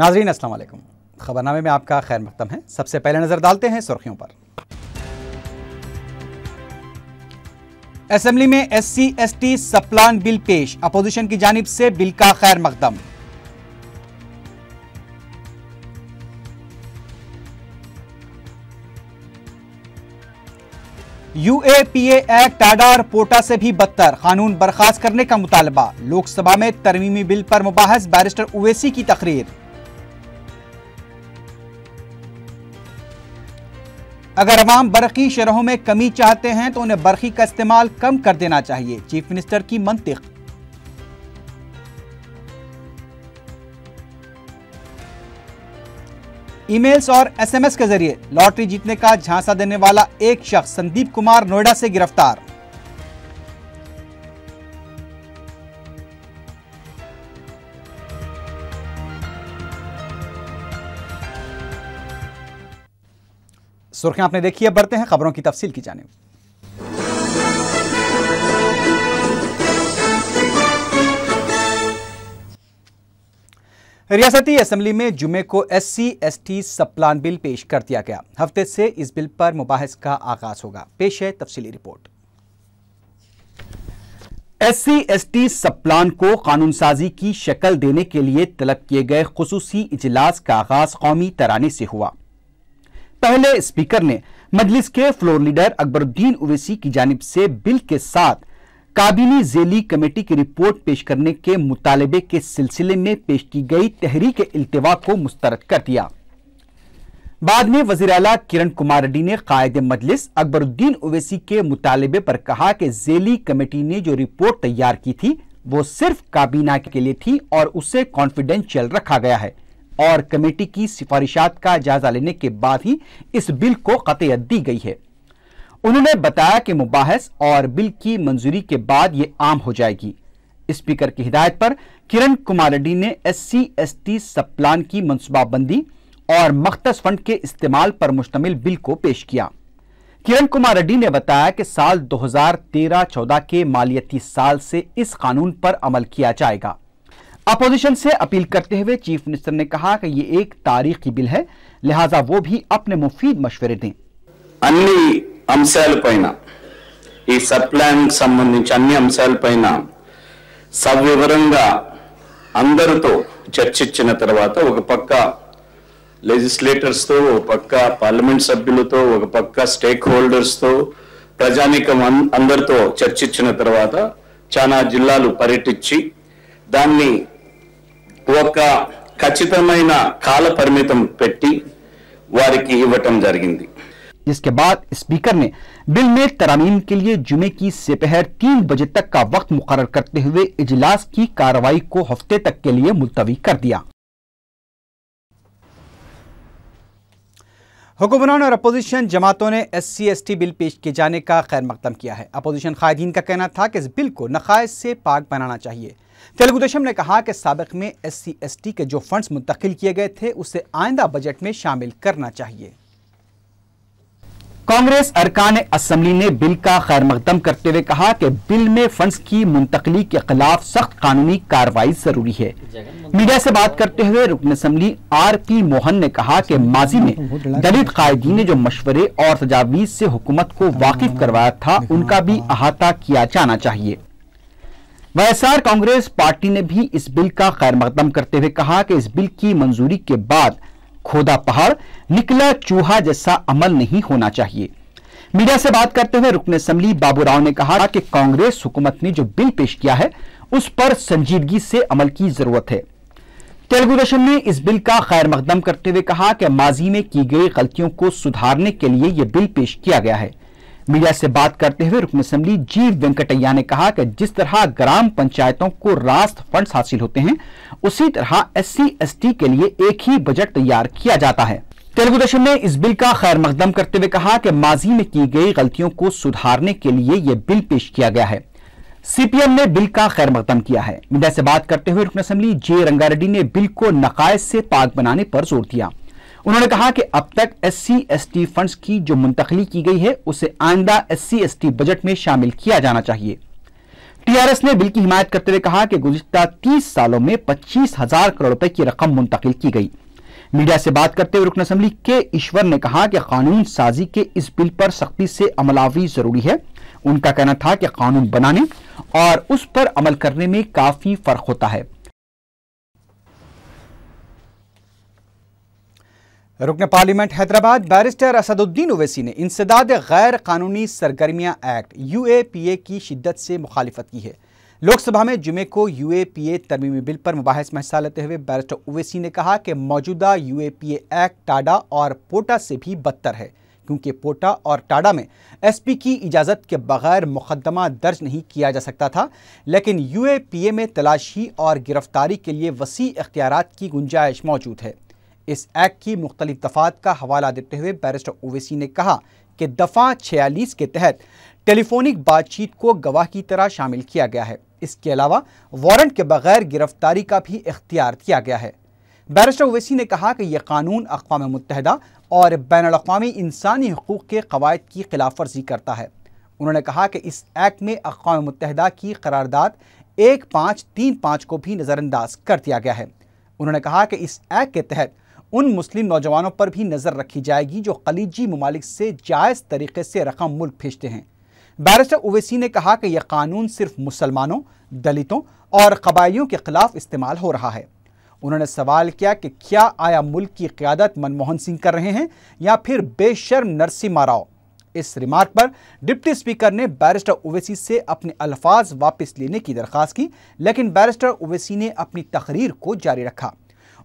नाजरीन अस्सलाम वालेकुम। खबरनामे में आपका खैर मकदम है। सबसे पहले नजर डालते हैं सुर्खियों पर। असेंबली में SC/ST सप्लान बिल पेश, अपोजिशन की जानिब से बिल का खैर मकदम। UAPA एक्ट टाडा और पोटा से भी बदतर, कानून बर्खास्त करने का मुतालबा। लोकसभा में तरमीमी बिल पर मुबाहस, बैरिस्टर ओवैसी की तकरीर। अगर अवाम बरकी शरहों में कमी चाहते हैं तो उन्हें बरकी का इस्तेमाल कम कर देना चाहिए, चीफ मिनिस्टर की मंतिक। ईमेल्स और SMS के जरिए लॉटरी जीतने का झांसा देने वाला एक शख्स संदीप कुमार नोएडा से गिरफ्तार। सुर्खियां आपने देखी है, बढ़ते हैं खबरों की तफसील की जानिब। रियासती असेंबली में जुमे को SC/ST सप्लान बिल पेश कर दिया गया। हफ्ते से इस बिल पर मुबाहिस का आगाज होगा। पेश है तफसीली रिपोर्ट। SC/ST सप्लान को कानून साजी की शक्ल देने के लिए तलब किए गए खुसूसी इजलास का आगाज कौमी तराने से हुआ। पहले स्पीकर ने मजलिस के फ्लोर लीडर अकबरुद्दीन ओवैसी की जानिब से बिल के साथ काबीनी ज़ेली कमेटी की रिपोर्ट पेश करने के मुतालबे के सिलसिले में पेश की गई तहरीक इल्तिवा को मुस्तरद कर दिया। बाद में वज़ीर आला किरण कुमार रेड्डी ने कायदे मजलिस अकबरुद्दीन ओवैसी के मुतालबे पर कहा कि ज़ेली कमेटी ने जो रिपोर्ट तैयार की थी वो सिर्फ काबीना के लिए थी और उसे कॉन्फिडेंशियल रखा गया है और कमेटी की सिफारिशात का जायजा लेने के बाद ही इस बिल को कतईयत दी गई है। उन्होंने बताया कि मुबाहस और बिल की मंजूरी के बाद यह आम हो जाएगी। स्पीकर की हिदायत पर किरण कुमार रेड्डी ने SC/ST सप्लान की मनसूबाबंदी और मख्तस फंड के इस्तेमाल पर मुश्तमिल बिल को पेश किया। किरण कुमार रेड्डी ने बताया कि साल 2013-14 के मालियती साल से इस कानून पर अमल किया जाएगा। अपोजिशन से अपील करते हुए चीफ मिनिस्टर ने कहा कि यह एक तारीखी बिल है, लिहाजा वो भी अपने मुफीद मशवरे दें। అన్ని అంశాలపైన ఈ సప్లాన్ సంబంధించి అన్ని అంశాలపైన సవివరంగా అందరితో చర్చించిన తర్వాత ఒక పక్క లెజిస్లేటర్స్ తో, ఒక పక్క పార్లమెంట్ సభ్యులతో, ఒక పక్క స్టేక్ హోల్డర్స్ తో, ప్రజానీకం అందరితో చర్చించిన తర్వాత చాలా జిల్లాలు పర్యటించి దాన్ని ఒక ఖచ్చితమైన కాల పరిమితం పెట్టి వారికి ఇవ్వటం జరిగింది। जिसके बाद स्पीकर ने बिल में तरामीम के लिए जुमे की दोपहर 3 बजे तक का वक्त मुकर्रर करते हुए इजलास की कार्रवाई को हफ्ते तक के लिए मुलतवी कर दिया। हुक्मरान और अपोजिशन जमातों ने SC/ST बिल पेश किए जाने का खैर मकदम किया है। अपोजिशन कायदीन का कहना था कि इस बिल को नकाइज से पाक बनाना चाहिए। तेलुगु देशम ने कहा कि साबिक में SC/ST के जो फंड्स मुंतकिल किए गए थे उसे आइंदा बजट में शामिल करना चाहिए। कांग्रेस अरकान असेंबली ने बिल का खैर मकदम करते हुए कहा कि बिल में फंड्स की मुंतकली के खिलाफ सख्त कानूनी कार्रवाई जरूरी है। मीडिया से बात करते हुए रुकन असेंबली RP मोहन ने कहा कि माजी में दलित कायदीन ने जो मशवरे और तजावीज से हुकूमत को वाकिफ करवाया था उनका भी अहाता किया जाना चाहिए। YSR कांग्रेस पार्टी ने भी इस बिल का खैर मकदम करते हुए कहा कि इस बिल की मंजूरी के बाद खोदा पहाड़ निकला चूहा जैसा अमल नहीं होना चाहिए। मीडिया से बात करते हुए रुकन असेंबली बाबू राव ने कहा कि कांग्रेस हुकूमत ने जो बिल पेश किया है उस पर संजीदगी से अमल की जरूरत है। तेलुगु देशम ने इस बिल का खैर मकदम करते हुए कहा कि माजी में की गई गलतियों को सुधारने के लिए यह बिल पेश किया गया है। मीडिया से बात करते हुए रुकन असेंबली जी वेंकटैया ने कहा कि जिस तरह ग्राम पंचायतों को रास्त फंड्स हासिल होते हैं उसी तरह SC/ST के लिए एक ही बजट तैयार किया जाता है। तेलुगु देशम ने इस बिल का खैर मकदम करते हुए कहा कि माजी में की गई गलतियों को सुधारने के लिए यह बिल पेश किया गया है। CPM ने बिल का खैर मकदम किया है। मीडिया से बात करते हुए रुकन असेंबली J रंगारेड्डी ने बिल को नकाइज से पाक बनाने पर जोर दिया। उन्होंने कहा कि अब तक SC/ST फंड्स की जो मुंतकली की गई है उसे आइंदा SC/ST बजट में शामिल किया जाना चाहिए। टीआरएस ने बिल की हिमायत करते हुए कहा कि गुज़िश्ता 30 सालों में 25,000 करोड़ रुपए की रकम मुंतकिल की गई। मीडिया से बात करते हुए रुकन असेंबली के ईश्वर ने कहा कि कानून साजी के इस बिल पर सख्ती से अमलावरी जरूरी है। उनका कहना था कि कानून बनाने और उस पर अमल करने में काफी फर्क होता है। रुकन पार्लियामेंट हैदराबाद बैरिस्टर असदुद्दीन ओवैसी ने इंसदाद गैर कानूनी सरगर्मियां एक्ट UAPA की शिद्दत से मुखालिफत की है। लोकसभा में जुमे को UAPA तरमीमी बिल पर मुबाहिस में हिस्सा लेते हुए बैरिस्टर ओवैसी ने कहा कि मौजूदा UAPA एक्ट टाडा और पोटा से भी बदतर है, क्योंकि पोटा और टाडा में SP की इजाज़त के बगैर मुकदमा दर्ज नहीं किया जा सकता था, लेकिन UAPA में तलाशी और गिरफ्तारी के लिए वसी इख्तियारात की गुंजाइश मौजूद है। इस एक्ट की मुख्तलिफ दफ़ात का हवाला देते हुए बैरिस्टर ओवैसी ने कहा कि दफ़ा 46 के तहत टेलीफोनिक बातचीत को गवाह की तरह शामिल किया गया है। इसके अलावा वारंट के बगैर गिरफ्तारी का भी इख्तियार दिया गया है। बैरिस्टर ओवैसी ने कहा कि यह कानून अक़वाम मुत्तहिदा और बैनुल-अक़वामी इंसानी हुकूक़ के क़वायद की खिलाफ वर्जी करता है। उन्होंने कहा कि इस एक्ट में अक़वाम मुत्तहिदा की करारदाद 1535 को भी नज़रअंदाज कर दिया गया है। उन्होंने कहा कि इस एक्ट के तहत उन मुस्लिम नौजवानों पर भी नज़र रखी जाएगी जो खलीजी ममालिक से जायज़ तरीके से रकम मुल्क भेजते हैं। बैरिस्टर ओवैसी ने कहा कि यह कानून सिर्फ मुसलमानों, दलितों और कबायलियों के खिलाफ इस्तेमाल हो रहा है। उन्होंने सवाल किया कि क्या आया मुल्क की क़यादत मनमोहन सिंह कर रहे हैं या फिर बेशर्म नरसिम्हा राव। इस रिमार्क पर डिप्टी स्पीकर ने बैरिस्टर ओवैसी से अपने अल्फाज वापस लेने की दरख्वास्त की, लेकिन बैरिस्टर ओवैसी ने अपनी तकरीर को जारी रखा।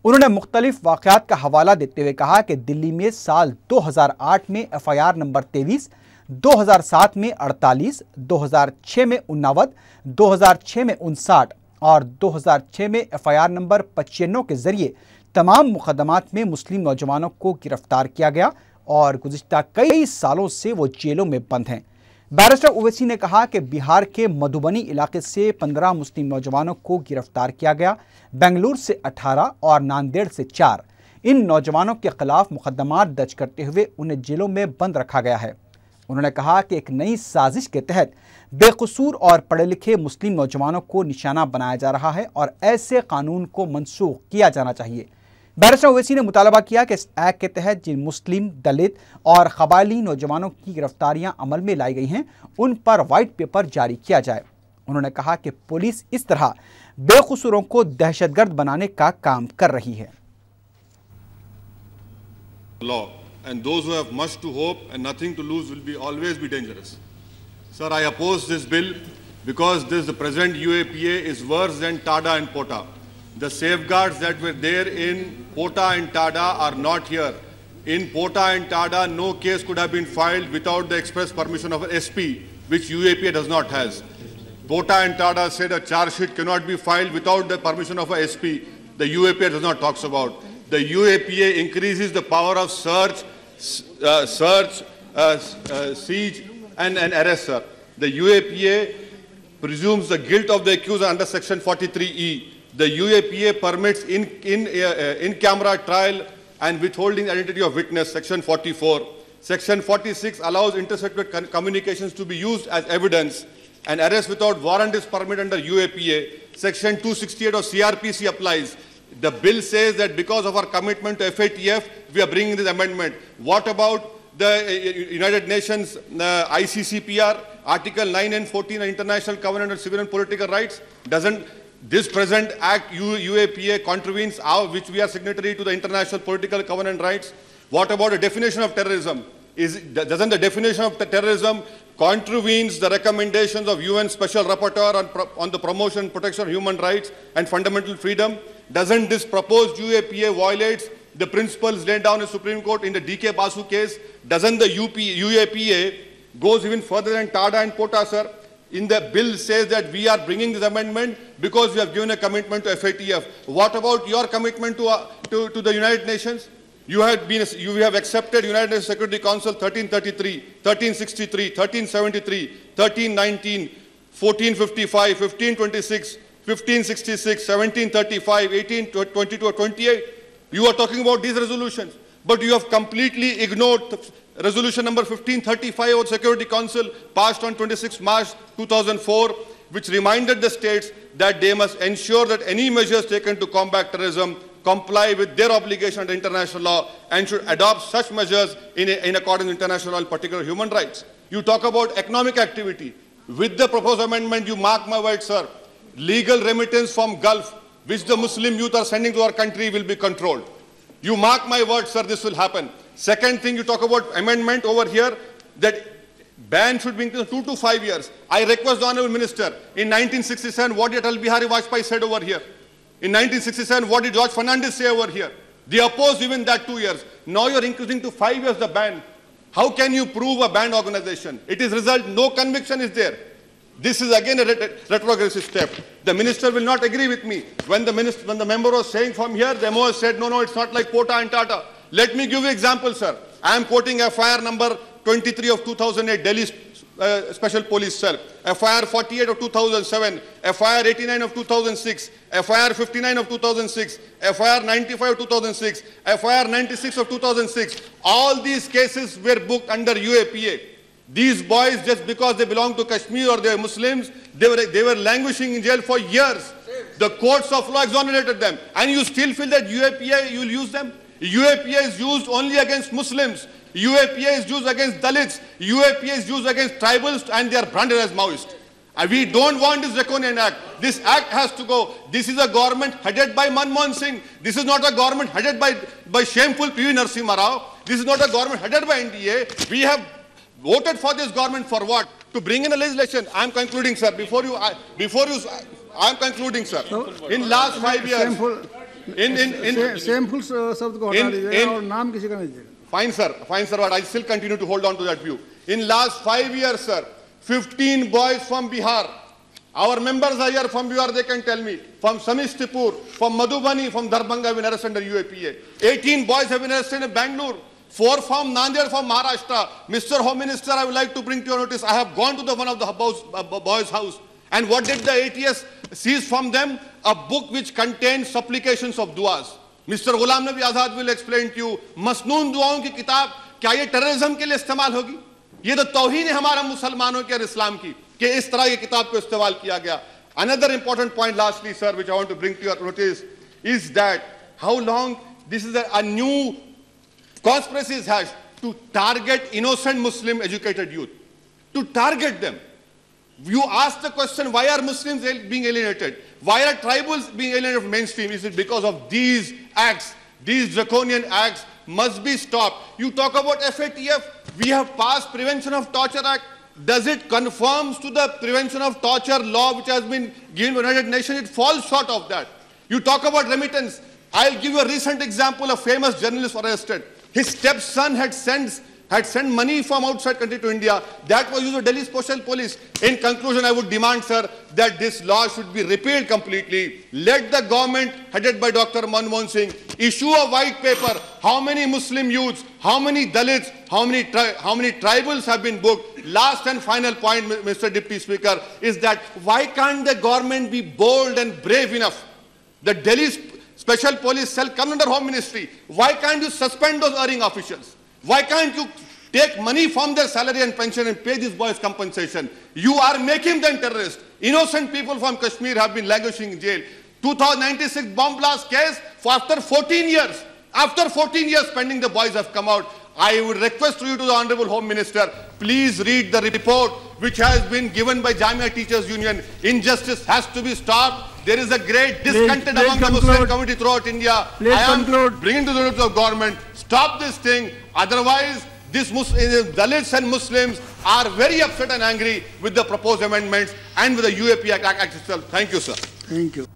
उन्होंने मुख्तलिफ वाक़यात का हवाला देते हुए कहा कि दिल्ली में साल 2008 में FIR नंबर 23, 2007 में 48, 2006 में 89, 2006 में 59 और 2006 में FIR नंबर 95 के जरिए तमाम मुकदमात में मुस्लिम नौजवानों को गिरफ्तार किया गया और गुज़िश्ता कई सालों से वो जेलों में बंद हैं। बैरिस्टर ओवैसी ने कहा कि बिहार के मधुबनी इलाके से 15 मुस्लिम नौजवानों को गिरफ्तार किया गया, बेंगलुरु से 18 और नांदेड़ से 4। इन नौजवानों के खिलाफ मुकदमात दर्ज करते हुए उन्हें जेलों में बंद रखा गया है। उन्होंने कहा कि एक नई साजिश के तहत बेकसूर और पढ़े लिखे मुस्लिम नौजवानों को निशाना बनाया जा रहा है और ऐसे कानून को मनसूख किया जाना चाहिए। बैरिस्टर ओवैसी ने मुतालबा किया कि इस एक्ट के तहत जिन मुस्लिम, दलित और कबायली नौजवानों की गिरफ्तारियां अमल में लाई गई हैं, उन पर वाइट पेपर जारी किया जाए। उन्होंने कहा कि पुलिस इस तरह बेकसूरों को दहशतगर्द बनाने का काम कर रही है। Law and those who have much to hope and nothing to lose will always be dangerous. Sir, I oppose this bill because the present UAPA is worse than TADA and POTA. The safeguards that were there in POTA and TADA are not here. In POTA and TADA, no case could have been filed without the express permission of an SP, which UAPA does not have. POTA and TADA said a charge sheet cannot be filed without the permission of a SP. The UAPA does not talk about. The UAPA increases the power of search, siege, and arrest, sir. The UAPA presumes the guilt of the accused under Section 43E. The UAPA permits in-camera trial and withholding identity of witness, Section 44. Section 46 allows intercepted communications to be used as evidence, and arrest without warrant is permitted under UAPA. Section 268 of CRPC applies. The bill says that because of our commitment to FATF, we are bringing this amendment. What about the United Nations ICCPR, Article 9 and 14 of International Covenant on Civil and Political Rights? Doesn't this present act, UAPA, contravenes which we are signatory to the International Political Covenant rights? What about the definition of terrorism? Doesn't the definition of terrorism contravenes the recommendations of UN Special Rapporteur on the promotion and protection of human rights and fundamental freedom? Doesn't this proposed UAPA violates the principles laid down in Supreme Court in the DK Basu case? Doesn't the UAPA goes even further than TADA and POTA, sir? In the bill says that we are bringing this amendment because we have given a commitment to FATF. What about your commitment to the United Nations? You have accepted United Nations Security Council 1333, 1363, 1373, 1319, 1455, 1526, 1566, 1735, 1822, or 28. You are talking about these resolutions, but you have completely ignored resolution number 1535 of the Security Council passed on 26 March 2004. which reminded the states that they must ensure that any measures taken to combat terrorism comply with their obligation under international law and should adopt such measures in accordance with international law, in particular human rights. You talk about economic activity. With the proposed amendment, you mark my words, sir, legal remittance from Gulf, which the Muslim youth are sending to our country, will be controlled. You mark my words, sir, this will happen. Second thing, you talk about amendment over here, that ban should be increased 2 to 5 years. I request the Honorable Minister, in 1967, what did Atal Bihari Vajpayee said over here? In 1967, what did George Fernandez say over here? They opposed even that 2 years. Now you're increasing to 5 years the ban. How can you prove a banned organization? It is result, no conviction is there. This is again a retrogressive step. The minister will not agree with me. When the member was saying from here, the MO said, no, it's not like Pota and Tata. Let me give you example, sir. I am quoting FIR number 23 of 2008, Delhi Special Police Cell, FIR 48 of 2007, FIR 89 of 2006, FIR 59 of 2006, FIR 95 of 2006, FIR 96 of 2006. All these cases were booked under UAPA. These boys, just because they belong to Kashmir or they are Muslims, they were languishing in jail for years. The courts of law exonerated them. And you still feel that UAPA, you will use them? UAPA is used only against Muslims. UAPA is used against Dalits. UAPA is used against tribals, and they are branded as Maoists. We don't want this draconian act. This act has to go. This is a government headed by Manmohan Singh. This is not a government headed by shameful P.V. Narasimha Rao. This is not a government headed by NDA. We have voted for this government for what? To bring in a legislation. I am concluding, sir. I am concluding, sir. In last 5 years, Fine, sir. But I still continue to hold on to that view. In last 5 years, sir, 15 boys from Bihar. Our members are here from Bihar, they can tell me. From Samistipur, from Madhubani, from Darbhanga have been arrested under UAPA. 18 boys have been arrested in Bangalore. 4 from Nanded, from Maharashtra. Mr. Home Minister, I would like to bring to your notice, I have gone to one of the boys' house. And what did the ATS seize from them? A book which contains supplications of duas. Mr. Ghulam Nabi Azad will explain to you, मसनून दुआओं की किताब क्या ये terrorism के लिए इस्तेमाल होगी? ये तो तौहीन है हमारा मुसलमानों के और इस्लाम की कि इस तरह ये किताब को इस्तेमाल किया गया. Another important point, lastly, sir, which I want to bring to your notice, is that how long this is a new conspiracy is hatched to target innocent Muslim educated youth, to target them. You ask the question, why are Muslims being alienated? Why are tribals being alienated from mainstream? Is it because of these acts? These draconian acts must be stopped. You talk about FATF. We have passed Prevention of Torture Act. Does it conform to the Prevention of Torture law which has been given by the United Nations? It falls short of that. You talk about remittance. I'll give you a recent example. A famous journalist was arrested. His stepson had sent money from outside country to India. That was used by Delhi Special Police. In conclusion, I would demand, sir, that this law should be repealed completely. Let the government, headed by Dr. Manmohan Singh, issue a white paper. How many Muslim youths, how many Dalits, how many tribals have been booked? Last and final point, Mr. Deputy Speaker, is that why can't the government be bold and brave enough? The Delhi Special Police cell come under Home Ministry. Why can't you suspend those erring officials? Why can't you take money from their salary and pension and pay these boys compensation? You are making them terrorists. Innocent people from Kashmir have been languishing in jail. 2096 bomb blast case, after 14 years. After 14 years pending, the boys have come out. I would request you to the Honorable Home Minister, please read the report which has been given by Jamia Teachers Union. Injustice has to be stopped. There is a great discontent among the Muslim community throughout India. I am bringing to the notice of government, stop this thing. Otherwise, Dalits and Muslims are very upset and angry with the proposed amendments and with the UAPA Act itself. Thank you, sir. Thank you.